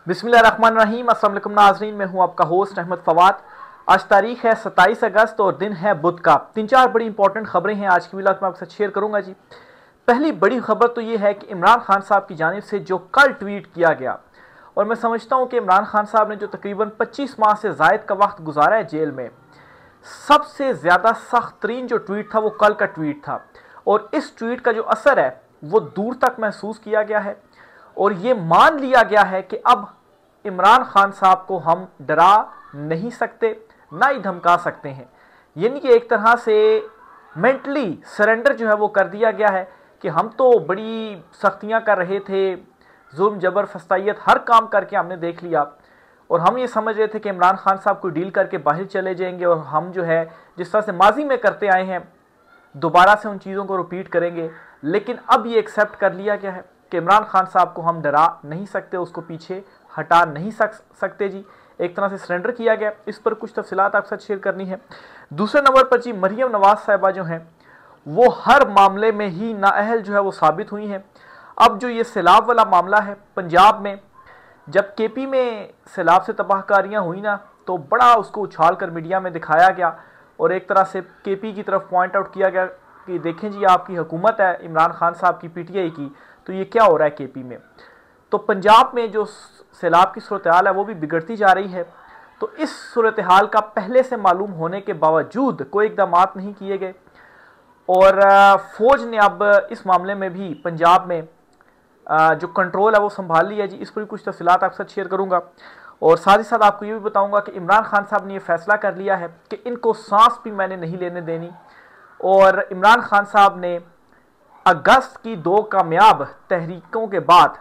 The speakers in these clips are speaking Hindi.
बिस्मिल्लाहिर्रहमानिर्रहीम। अस्सलाम वालेकुम नाज़रीन, मैं हूं आपका होस्ट अहमद फवाद। आज तारीख है 27 अगस्त और दिन है बुध का। 3-4 बड़ी इंपॉर्टेंट खबरें हैं आज की वीडियो में आपके साथ शेयर करूंगा जी। पहली बड़ी खबर तो ये है कि इमरान खान साहब की जानिब से जो कल ट्वीट किया गया, और मैं समझता हूं कि इमरान खान साहब ने जो तकरीबन 25 माह से ज़ायद का वक्त गुजारा है जेल में, सबसे ज़्यादा सख्त तरीन जो ट्वीट था वो कल का ट्वीट था। और इस ट्वीट का जो असर है वो दूर तक महसूस किया गया है और ये मान लिया गया है कि अब इमरान खान साहब को हम डरा नहीं सकते, ना ही धमका सकते हैं। यानी कि एक तरह से मेंटली सरेंडर जो है वो कर दिया गया है कि हम तो बड़ी सख्तियां कर रहे थे, जुल्म जबर फस्तायत हर काम करके हमने देख लिया, और हम ये समझ रहे थे कि इमरान खान साहब को डील करके बाहर चले जाएंगे और हम जो है जिस तरह से माजी में करते आए हैं दोबारा से उन चीज़ों को रिपीट करेंगे। लेकिन अब ये एक्सेप्ट कर लिया गया है कि इमरान खान साहब को हम डरा नहीं सकते, उसको पीछे हटा नहीं सकते जी। एक तरह से सरेंडर किया गया। इस पर कुछ तफसीलात आपके साथ शेयर करनी है। दूसरे नंबर पर जी, मरियम नवाज साहिबा जो हैं वो हर मामले में ही नाअहल जो है वो साबित हुई हैं। अब जो ये सैलाब वाला मामला है पंजाब में, जब केपी में सैलाब से तबाहकारियाँ हुई ना, तो बड़ा उसको उछाल कर मीडिया में दिखाया गया और एक तरह से केपी की तरफ पॉइंट आउट किया गया कि देखें जी, आपकी हुकूमत है इमरान खान साहब की, पीटीआई की, तो ये क्या हो रहा है केपी में। तो पंजाब में जो सैलाब की सूरत हाल है वो भी बिगड़ती जा रही है। तो इस सूरत हाल का पहले से मालूम होने के बावजूद कोई इकदाम नहीं किए गए और फौज ने अब इस मामले में भी पंजाब में जो कंट्रोल है वो संभाल लिया जी। इस पर भी कुछ तफसीलात आपके साथ शेयर करूंगा और साथ ही साथ आपको ये भी बताऊंगा कि इमरान खान साहब ने ये फैसला कर लिया है कि इनको सांस भी मैंने नहीं लेने देनी। और इमरान खान साहब ने अगस्त की 2 कामयाब तहरीकों के बाद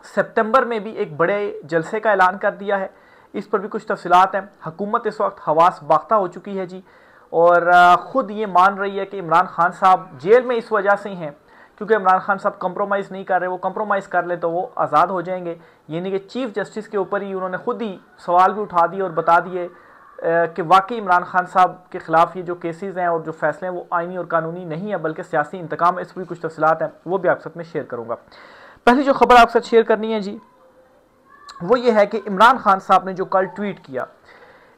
सितंबर में भी एक बड़े जलसे का ऐलान कर दिया है। इस पर भी कुछ तफसीलात हैं। हुकूमत इस वक्त हवास बाख्ता हो चुकी है जी और ख़ुद ये मान रही है कि इमरान खान साहब जेल में इस वजह से ही हैं क्योंकि इमरान खान साहब कंप्रोमाइज़ नहीं कर रहे। वो कंप्रोमाइज़ कर ले तो वो आज़ाद हो जाएंगे। यानी कि चीफ जस्टिस के ऊपर ही उन्होंने खुद ही सवाल भी उठा दिए और बता दिए कि वाकई इमरान खान साहब के ख़िलाफ़ ये जो केसेस हैं और जो फैसले हैं वो आइनी और कानूनी नहीं है बल्कि सियासी इंतकाम है। इस पर भी कुछ तफसीलात हैं, वो भी आपके साथ में शेयर करूँगा। पहली जो खबर आपके साथ शेयर करनी है जी वो ये है कि इमरान खान साहब ने जो कल ट्वीट किया,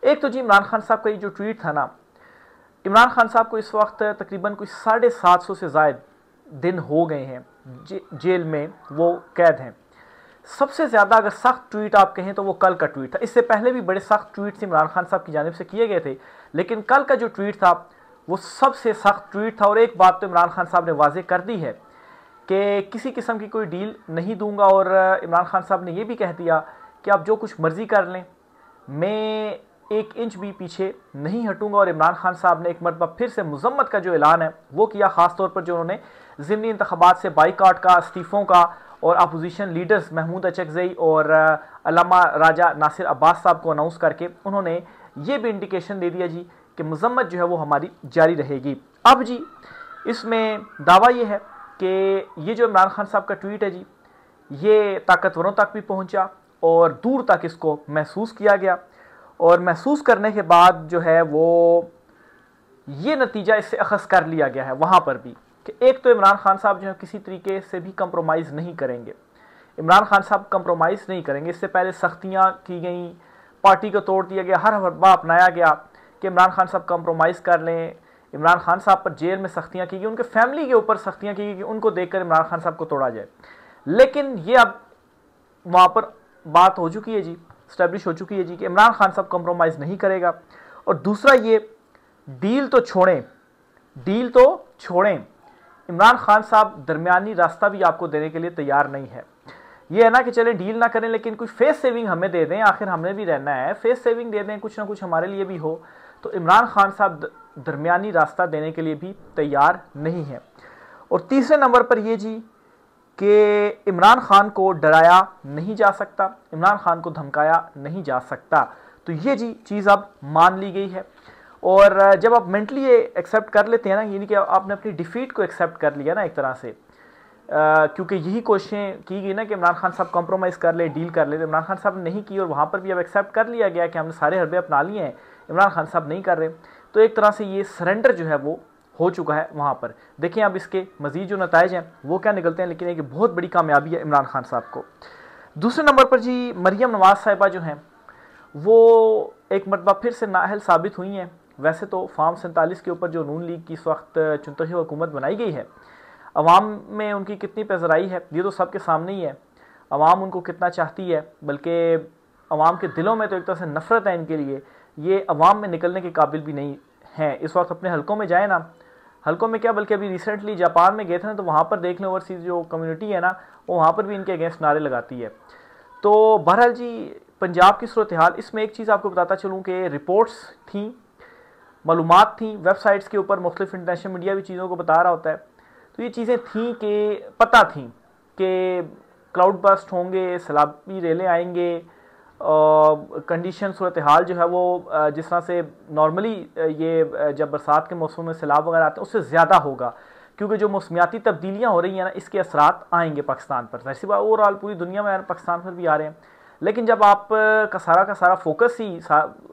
एक तो जी इमरान खान साहब का ये जो ट्वीट था ना, इमरान खान साहब को इस वक्त तकरीबन कुछ 750 से ज़ायद दिन हो गए हैं जेल में वो कैद हैं। सबसे ज़्यादा अगर सख्त ट्वीट आप कहें तो वो कल का ट्वीट था। इससे पहले भी बड़े सख्त ट्वीट्स इमरान खान साहब की जानिब से किए गए थे, लेकिन कल का जो ट्वीट था वो सबसे सख्त ट्वीट था। और एक बात तो इमरान खान साहब ने वाजे कर दी है कि किसी किस्म की कोई डील नहीं दूंगा और इमरान खान साहब ने यह भी कह दिया कि आप जो कुछ मर्जी कर लें, मैं 1 इंच भी पीछे नहीं हटूंगा। और इमरान खान साहब ने एक मरतबा फिर से मुजम्मत का जो ऐलान है वो किया, ख़ास तौर पर जो उन्होंने ज़िमनी इंतखाबात से बाइकाट का, इस्तीफ़ों का, और अपोजिशन लीडर्स महमूद अचकज़ई और अल्लामा राजा नासिर अब्बास साहब को अनाउंस करके उन्होंने ये भी इंडिकेशन दे दिया जी कि मुजम्मत जो है वो हमारी जारी रहेगी। अब जी इसमें दावा ये है कि ये जो इमरान खान साहब का ट्वीट है जी, ये ताकतवरों तक भी पहुंचा और दूर तक इसको महसूस किया गया। और महसूस करने के बाद जो है वो ये नतीजा इससे अखज़ कर लिया गया है वहाँ पर भी कि एक तो इमरान खान साहब जो है किसी तरीके से भी कंप्रोमाइज़ नहीं करेंगे। इमरान खान साहब कंप्रोमाइज़ नहीं करेंगे। इससे पहले सख्तियाँ की गई, पार्टी को तोड़ दिया गया, हर हरबा अपनाया गया कि इमरान खान साहब कंप्रोमाइज़ कर लें। इमरान खान साहब पर जेल में सख्तियाँ की गई, उनके फैमिली के ऊपर सख्तियाँ की गई कि उनको देखकर इमरान खान साहब को तोड़ा जाए। लेकिन ये अब वहाँ पर बात हो चुकी है जी, स्टैब्लिश हो चुकी है जी कि इमरान खान साहब कंप्रोमाइज़ नहीं करेगा। और दूसरा ये डील तो छोड़ें, इमरान खान साहब दरमियानी रास्ता भी आपको देने के लिए तैयार नहीं है। ये है ना कि चले डील ना करें लेकिन कुछ फेस सेविंग हमें दे दें, आखिर हमने भी रहना है, फेस सेविंग दे दें, कुछ ना कुछ हमारे लिए भी हो। तो इमरान खान साहब दरमियानी रास्ता देने के लिए भी तैयार नहीं है। और तीसरे नंबर पर यह जी कि इमरान खान को डराया नहीं जा सकता, इमरान खान को धमकाया नहीं जा सकता। तो ये जी चीज़ अब मान ली गई है। और जब आप मेंटली ये एक्सेप्ट कर लेते हैं ना, यानी कि आपने अपनी डिफीट को एक्सेप्ट कर लिया ना एक तरह से, क्योंकि यही कोशिशें की गई ना कि इमरान खान साहब कॉम्प्रोमाइज़ कर ले, डील कर ले, तो इमरान खान साहब ने नहीं की और वहाँ पर भी अब एक्सेप्ट कर लिया गया कि हमने सारे हरबे अपना लिए हैं, इमरान खान साहब नहीं कर रहे। तो एक तरह से ये सरेंडर जो है वो हो चुका है वहाँ पर। देखिए अब इसके मज़ीद जो नताइज हैं वो क्या निकलते हैं, लेकिन एक बहुत बड़ी कामयाबी है इमरान खान साहब को। दूसरे नंबर पर जी मरियम नवाज साहिबा जो हैं वो एक मरतबा फिर से नाअहल साबित हुई हैं। वैसे तो फार्म 47 के ऊपर जो नून लीग की इस वक्त चुनतखी हुकूमत बनाई गई है, अवाम में उनकी कितनी पेजराई है ये तो सबके सामने ही है। अवाम उनको कितना चाहती है, बल्कि अवाम के दिलों में तो एक तरह से नफरत है इनके लिए। ये अवाम में निकलने के काबिल भी नहीं हैं। इस वक्त अपने हलकों में जाए ना, हलकों में क्या बल्कि अभी रिसेंटली जापान में गए थे ना, तो वहाँ पर देख लें ओवरसीज जो कम्युनिटी है ना, वो वहाँ पर भी इनके अगेंस्ट नारे लगाती है। तो बहरहाल जी पंजाब की सूरत हाल, इसमें एक चीज़ आपको बताता चलूँ कि रिपोर्ट्स थी, मालूमात थी, वेबसाइट्स के ऊपर मुख्तलिफ इंटरनेशनल मीडिया भी चीज़ों को बता रहा होता है। तो ये चीज़ें थी कि पता थी कि क्लाउड बस्ट होंगे, सैलाबी रेलें आएंगे, कंडीशन सूरत हाल जो है वो जिस तरह से नॉर्मली ये जब बरसात के मौसम में सैलाब वगैरह आते हैं उससे ज़्यादा होगा, क्योंकि जो मौसमियाती तब्दीलियाँ हो रही हैं ना, इसके असरात आएंगे पाकिस्तान पर। वैसे बात ओवरऑल पूरी दुनिया में पाकिस्तान पर भी आ रहे हैं, लेकिन जब आप का सारा फोकस ही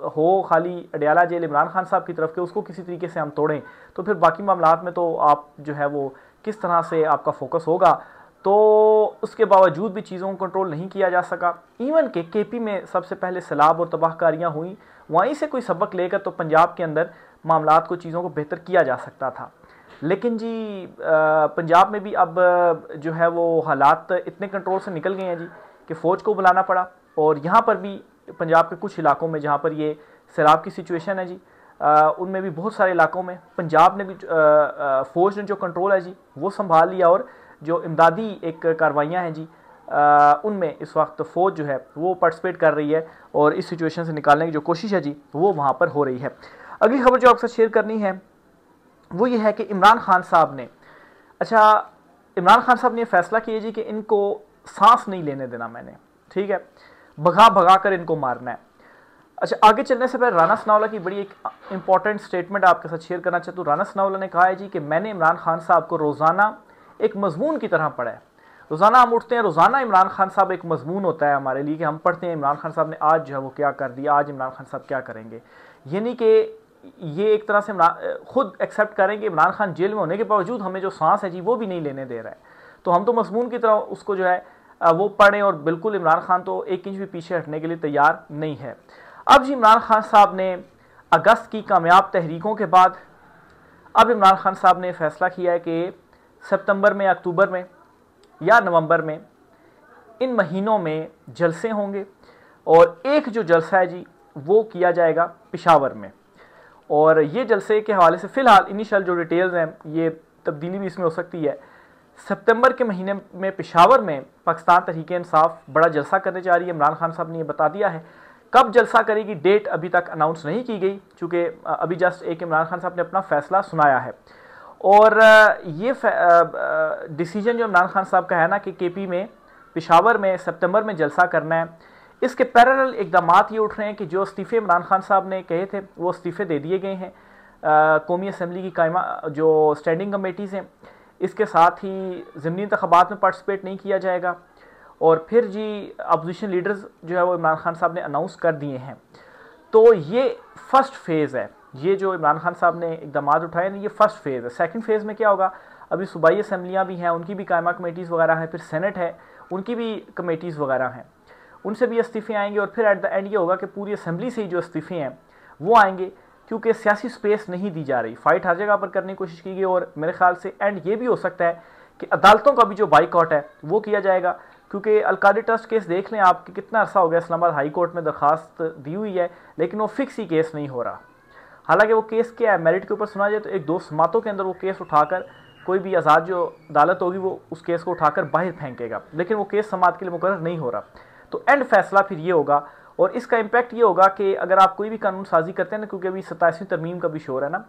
हो खाली अडियाला जेल इमरान खान साहब की तरफ के, उसको किसी तरीके से हम तोड़ें, तो फिर बाकी मामलात में तो आप जो है वो किस तरह से आपका फोकस होगा। तो उसके बावजूद भी चीज़ों को कंट्रोल नहीं किया जा सका। इवन के केपी में सबसे पहले सैलाब और तबाहकारियाँ हुई, वहीं से कोई सबक लेकर तो पंजाब के अंदर मामलात को, चीज़ों को बेहतर किया जा सकता था। लेकिन जी पंजाब में भी अब जो है वो हालात इतने कंट्रोल से निकल गए हैं जी कि फ़ौज को बुलाना पड़ा। और यहाँ पर भी पंजाब के कुछ इलाकों में जहाँ पर ये सैलाब की सिचुएशन है जी, उनमें भी बहुत सारे इलाकों में पंजाब ने भी फ़ौज ने जो कंट्रोल है जी वो संभाल लिया, और जो इमदादी एक कार्रवाइयाँ हैं जी उनमें इस वक्त फ़ौज जो है वो पार्टिसिपेट कर रही है, और इस सिचुएशन से निकालने की जो कोशिश है जी वो वहाँ पर हो रही है। अगली खबर जो आपसे शेयर करनी है वो ये है कि इमरान खान साहब ने इमरान खान साहब ने फैसला किया जी कि इनको सांस नहीं लेने देना मैंने, ठीक है, भगा भगा कर इनको मारना है। अच्छा, आगे चलने से पहले राना सनाउल्लाह की बड़ी एक इंपॉर्टेंट स्टेटमेंट आपके साथ शेयर करना चाहता हूँ। राना सनाउल्लाह ने कहा है जी कि मैंने इमरान खान साहब को रोज़ाना एक मजमून की तरह पढ़ा है। रोज़ाना हम उठते हैं, रोज़ाना इमरान खान साहब एक मजमून होता है हमारे लिए कि हम पढ़ते हैं इमरान खान साहब ने आज जो है वो क्या कर दिया, आज इमरान खान साहब क्या करेंगे। यानी कि ये एक तरह से खुद एक्सेप्ट करेंगे इमरान खान जेल में होने के बावजूद हमें जो सांस है जी वो भी नहीं लेने दे रहा है। तो हम तो मजमून की तरह उसको जो है वो पढ़ें, और बिल्कुल इमरान खान तो एक इंच भी पीछे हटने के लिए तैयार नहीं है। अब जी इमरान खान साहब ने अगस्त की कामयाब तहरीकों के बाद अब इमरान खान साहब ने फैसला किया है कि सितंबर में, अक्टूबर में या नवंबर में, इन महीनों में जलसे होंगे, और एक जो जलसा है जी वो किया जाएगा पेशावर में। और ये जलसे के हवाले से फ़िलहाल इनिशियल जो डिटेल्स हैं, ये तब्दीली भी इसमें हो सकती है, सितंबर के महीने में पेशावर में पाकिस्तान तहरीक इंसाफ बड़ा जलसा करने जा रही है। इमरान खान साहब ने ये बता दिया है। कब जलसा करेगी डेट अभी तक अनाउंस नहीं की गई, चूँकि अभी जस्ट एक इमरान खान साहब ने अपना फ़ैसला सुनाया है। और ये डिसीजन जो इमरान खान साहब का है ना कि केपी में, पेशावर में सितंबर में जलसा करना है, इसके पैरेलल इकदाम ये उठ रहे हैं कि जो इस्तीफ़े इमरान खान साहब ने कहे थे वो इस्तीफ़े दे दिए गए हैं। कौमी असम्बली की कायमा जो स्टैंडिंग कमेटीज़ हैं, इसके साथ ही ज़मीनी इंतख़ाबात में पार्टिसिपेट नहीं किया जाएगा। और फिर जी अपोजिशन लीडर्स जो है वो इमरान खान साहब ने अनाउंस कर दिए हैं। तो ये फर्स्ट फेज़ है, ये जो इमरान खान साहब ने इकदाम उठाए ना, ये फर्स्ट फेज़ है। सेकंड फेज़ में क्या होगा, अभी सूबाई असम्बलियाँ भी हैं, उनकी भी कायमा कमेटीज़ वगैरह हैं, फिर सेनेट है, उनकी भी कमेटीज़ वगैरह हैं, उनसे भी इस्तीफ़े आएंगे। और फिर एट द एंड ये होगा कि पूरी असम्बली से ही जो इस्तीफ़े हैं वो आएंगे, क्योंकि सियासी स्पेस नहीं दी जा रही, फ़ाइट हर जगह पर करने की कोशिश की गई। और मेरे ख्याल से एंड ये भी हो सकता है कि अदालतों का भी जो बाइकआउट है वो किया जाएगा, क्योंकि अलकादी ट्रस्ट केस देख लें आप कि कितना अरसा हो गया इस्लामाबाद हाई कोर्ट में दरख्वास्त दी हुई है, लेकिन वो फिक्स ही केस नहीं हो रहा। हालांकि वो केस क्या है, मेरिट के ऊपर सुना जाए तो एक दो समातों के अंदर वो केस उठाकर कोई भी आज़ाद जो अदालत होगी वो उस केस को उठाकर बाहर फेंकेगा, लेकिन वो केस समात के लिए मुकर्रर नहीं हो रहा। तो एंड फैसला फिर ये होगा, और इसका इम्पैक्ट ये होगा कि अगर आप कोई भी कानून साजी करते हैं ना, क्योंकि अभी 27वीं तरमीम का भी शोर है ना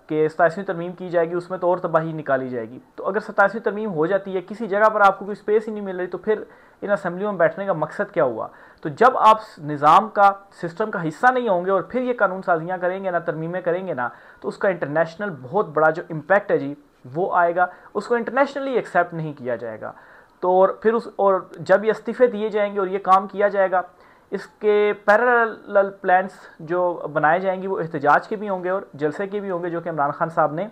कि 27वीं तरमीम की जाएगी, उसमें तो और तबाही निकाली जाएगी। तो अगर 27वीं तरमीम हो जाती है, किसी जगह पर आपको कोई स्पेस ही नहीं मिल रही, तो फिर इन असम्बलियों में बैठने का मकसद क्या हुआ। तो जब आप निज़ाम का, सिस्टम का हिस्सा नहीं होंगे और फिर ये कानून साजियाँ करेंगे ना, तरमीमें करेंगे ना, तो उसका इंटरनेशनल बहुत बड़ा जो इम्पैक्ट है जी वो आएगा, उसको इंटरनेशनली एक्सेप्ट नहीं किया जाएगा। तो और फिर और जब ये इस्तीफ़े दिए जाएंगे और ये काम किया जाएगा, इसके पैरेलल प्लान्स जो बनाए जाएंगे वो एहतजाज के भी होंगे और जलसे के भी होंगे, जो कि इमरान खान साहब ने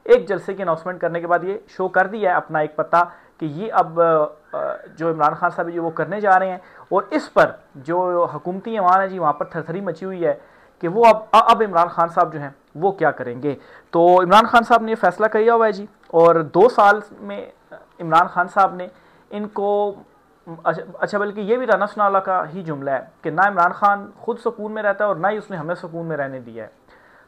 एक जलसे की अनाउंसमेंट करने के बाद ये शो कर दिया है अपना एक पता कि ये अब जो इमरान खान साहब जी वो करने जा रहे हैं, और इस पर जो हुकूमती ऐवान है जी वहाँ पर थरथरी मची हुई है कि वो अब इमरान खान साहब जो हैं वो क्या करेंगे। तो इमरान खान साहब ने ये फैसला किया हुआ है जी, और 2 साल में इमरान खान साहब ने इनको अच्छा बल्कि ये भी राना सनाउल्लाह का ही जुमला है कि ना इमरान खान खुद सुकून में रहता है और ना ही उसने हमें सुकून में रहने दिया है।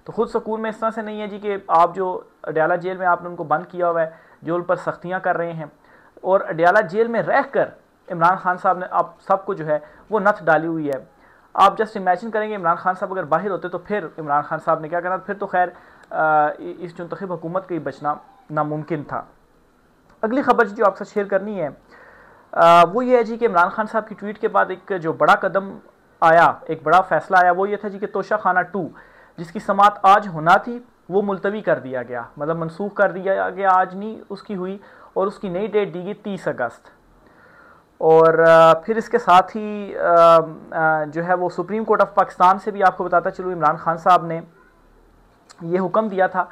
तो खुद सुकून में इस तरह से नहीं है जी कि आप जो अडयाला जेल में आपने उनको बंद किया हुआ है, जो उन पर सख्तियाँ कर रहे हैं, और अडयाला जेल में रह कर इमरान खान साहब ने आप सबको जो है वो नथ डाली हुई है। आप जस्ट इमेजिन करेंगे इमरान खान साहब अगर बाहर होते तो फिर इमरान खान साहब ने क्या करना, फिर तो खैर इस मुंतखब हुकूमत का ही बचना नामुमकिन था। अगली खबर जो आपसे शेयर करनी है वो ये है जी कि इमरान खान साहब की ट्वीट के बाद एक जो बड़ा कदम आया, एक बड़ा फैसला आया, वो ये था जी कि तोशा खाना 2 जिसकी समात आज होना थी वो मुलतवी कर दिया गया, मतलब मनसूख कर दिया गया, आज नहीं उसकी हुई, और उसकी नई डेट दी गई 30 अगस्त। और फिर इसके साथ ही जो है वो सुप्रीम कोर्ट ऑफ पाकिस्तान से भी आपको बताता चलूँ इमरान खान साहब ने ये हुक्म दिया था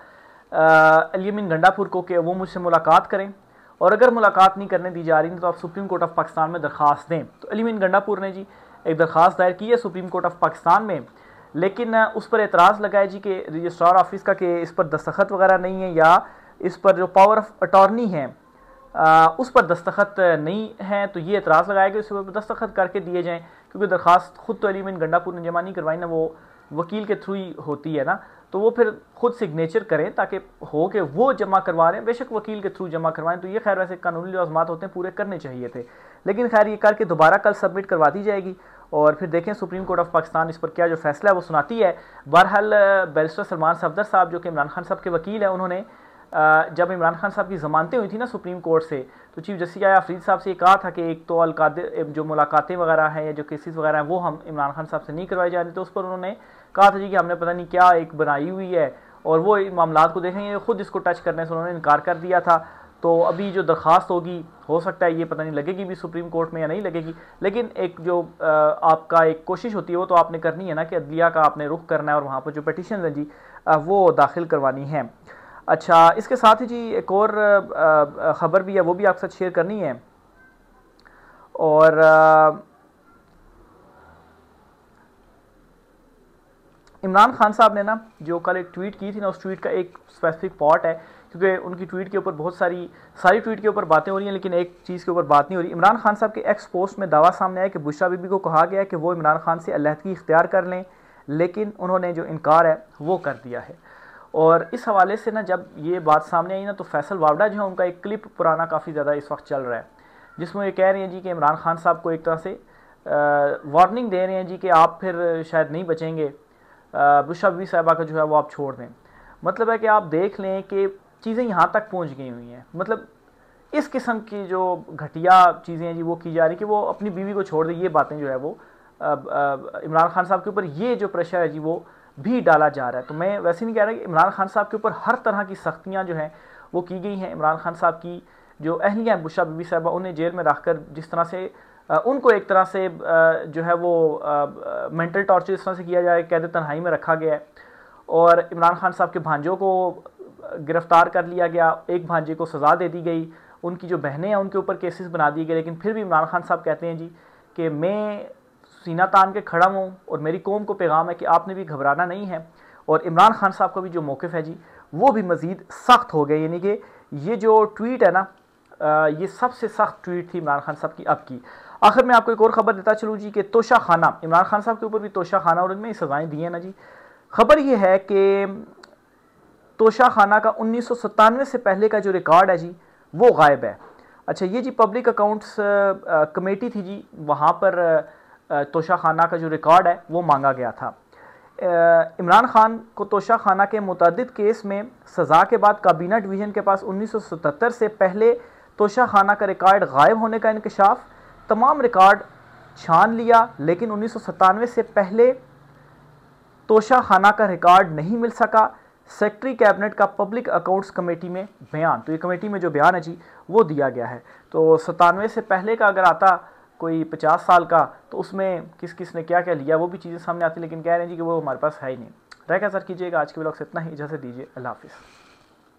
अली अमीन गंडापुर को कि वो मुझसे मुलाकात करें, और अगर मुलाकात नहीं करने दी जा रही तो आप सुप्रीम कोर्ट ऑफ पाकिस्तान में दरख्वास्त दें। तो अली अमीन गंडापुर ने जी एक दरख्वास्त दायर की है सुप्रीम कोर्ट ऑफ पाकिस्तान में, लेकिन उस पर एतराज़ लगाया जी कि रजिस्ट्रार ऑफिस का कि इस पर दस्तखत वगैरह नहीं है, या इस पर जो पावर ऑफ अटॉर्नी है उस पर दस्तखत नहीं है। तो ये एतराज़ लगाया कि उस पर दस्तखत करके दिए जाएँ, क्योंकि दरख्वास्त खुद तो अली अमीन गंडापुर ने जमा नहीं करवाई ना, वो वकील के थ्रू ही होती है ना, तो वो फिर खुद सिग्नेचर करें ताकि हो कि वो जमा करवा रहे हैं, बेशक वकील के थ्रू जमा करवाएं। तो ये खैर वैसे कानूनी लवाज़मात होते हैं, पूरे करने चाहिए थे, लेकिन खैर ये करके दोबारा कल सबमिट करवा दी जाएगी, और फिर देखें सुप्रीम कोर्ट ऑफ पाकिस्तान इस पर क्या जो फैसला है वो सुनाती है। बहरहाल बैरिस्टर सलमान सफदर साहब जो कि इमरान खान साहब के वकील हैं, उन्होंने जब इमरान खान साहब की ज़मानतें हुई थी ना सुप्रीम कोर्ट से, तो चीफ जस्टिस आफरीद साहब से ये कहा था कि एक तो अलकादे जो मुलाकातें वगैरह हैं या जो केसेस वगैरह हैं वो हम इमरान खान साहब से नहीं करवाई जा रही, तो उस पर उन्होंने कहा था जी कि हमने पता नहीं क्या एक बनाई हुई है और वो मामलात को देखेंगे, खुद इसको टच करने से उन्होंने इनकार कर दिया था। तो अभी जो दरख्वास्त होगी हो सकता है ये पता नहीं लगेगी भी सुप्रीम कोर्ट में या नहीं लगेगी, लेकिन एक जो आपका एक कोशिश होती है वो तो आपने करनी है ना कि अदलिया का आपने रुख करना है और वहाँ पर जो पटिशन है जी वो दाखिल करवानी है। अच्छा, इसके साथ ही जी एक और ख़बर भी है, वो भी आपके साथ शेयर करनी है। और इमरान खान साहब ने ना जो कल एक ट्वीट की थी ना, उस ट्वीट का एक स्पेसिफिक पार्ट है, क्योंकि उनकी ट्वीट के ऊपर बहुत सारी ट्वीट के ऊपर बातें हो रही हैं, लेकिन एक चीज़ के ऊपर बात नहीं हो रही। इमरान खान साहब के एक्स पोस्ट में दावा सामने आया कि बुशरा बीबी को कहा गया है कि वो इमरान खान से अलहदगी इख्तियार कर लें, लेकिन उन्होंने जो इनकार है वो कर दिया है। और इस हवाले से ना जब ये बात सामने आई ना, तो फैसल वावड़ा जो है उनका एक क्लिप पुराना काफ़ी ज़्यादा इस वक्त चल रहा है, जिसमें ये कह रहे हैं जी कि इमरान खान साहब को एक तरह से वार्निंग दे रहे हैं जी कि आप फिर शायद नहीं बचेंगे, बुशरा बीबी साहिबा का जो है वो आप छोड़ दें। मतलब है कि आप देख लें कि चीज़ें यहाँ तक पहुँच गई हुई हैं, मतलब इस किस्म की जो घटिया चीज़ें हैं जी वो की जा रही कि वो अपनी बीवी को छोड़ दे, ये बातें जो है वो इमरान खान साहब के ऊपर ये जो प्रेशर है जी वो भी डाला जा रहा है। तो मैं वैसे नहीं कह रहा कि इमरान खान साहब के ऊपर हर तरह की सख्तियाँ जो हैं वो की गई हैं। इमरान खान साहब की जो अहलिया हैं बुशरा बीबी साहिबा, उन्हें जेल में रखकर जिस तरह से उनको एक तरह से जो है वो मेंटल टॉर्चर इस तरह से किया जाए, कैद तन्हाई में रखा गया है, और इमरान खान साहब के भांजों को गिरफ्तार कर लिया गया, एक भांजे को सज़ा दे दी गई, उनकी जो बहनें हैं उनके ऊपर केसेस बना दिए गए, लेकिन फिर भी इमरान खान साहब कहते हैं जी कि मैं सीना तान के खड़ा हूँ और मेरी कौम को पैगाम है कि आपने भी घबराना नहीं है। और इमरान खान साहब का भी जो मौक़िफ़ है जी वो भी मज़ीद सख्त हो गए, यानी कि ये जो ट्वीट है ना ये सबसे सख्त ट्वीट थी इमरान खान साहब की अब की। आखिर में आपको एक और ख़बर देता चलूँ जी कि तोशा खाना, इमरान खान साहब के ऊपर भी तोशा खाना और इनमें सज़ाएँ दी हैं ना जी। खबर ये है कि तोशा खाना का 1997 से पहले का जो रिकॉर्ड है जी वो गायब है। अच्छा, ये जी पब्लिक अकाउंट्स कमेटी थी जी, वहाँ पर तोशा खाना का जो रिकॉर्ड है वो मांगा गया था। इमरान खान को तोशा खाना के मुतअद्दिद केस में सज़ा के बाद काबीना डिवीज़न के पास 1977 से पहले तोशा खाना का रिकॉर्ड गायब होने का इंकशाफ, तमाम रिकॉर्ड छान लिया, लेकिन 1997 से पहले तोशा खाना का रिकॉर्ड नहीं मिल सका। सेक्रेटरी कैबिनेट का पब्लिक अकाउंट्स कमेटी में बयान, तो ये कमेटी में जो बयान है जी वो दिया गया है। तो 97 से पहले का अगर आता कोई 50 साल का, तो उसमें किस किस ने क्या क्या लिया वो भी चीज़ें सामने आती, लेकिन कह रहे हैं जी कि वो हमारे पास है ही नहीं। रह क्या सर कीजिएगा, आज के व्लॉग से इतना ही, इजाज़त दीजिए, अल्लाह हाफिज़।